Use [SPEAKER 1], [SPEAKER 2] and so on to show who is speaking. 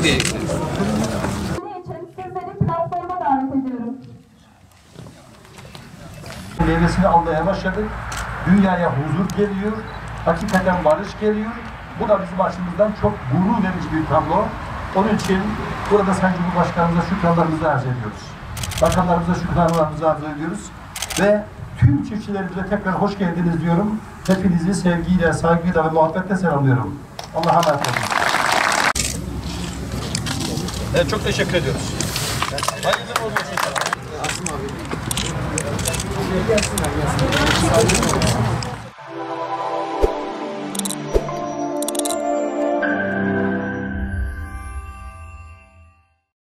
[SPEAKER 1] Ne diyeceksiniz?
[SPEAKER 2] Sizleri platforma davet ediyorum.
[SPEAKER 3] Meyvesini almaya başladık. Dünyaya huzur geliyor. Hakikaten barış geliyor. Bu da bizim açımızdan çok gurur verici bir tablo. Onun için burada Sayın Cumhurbaşkanımıza şükranlarımızı arz ediyoruz. Bakanlarımıza şükranlarımızı arz ediyoruz. Ve tüm çiftçilerimize tekrar hoş geldiniz diyorum. Hepinizi sevgiyle, saygıyla ve muhabbetle selamlıyorum. Allah'a emanet olun. Evet, çok teşekkür ediyoruz. Hayırlı olsun. Asım abi. Gelsinler.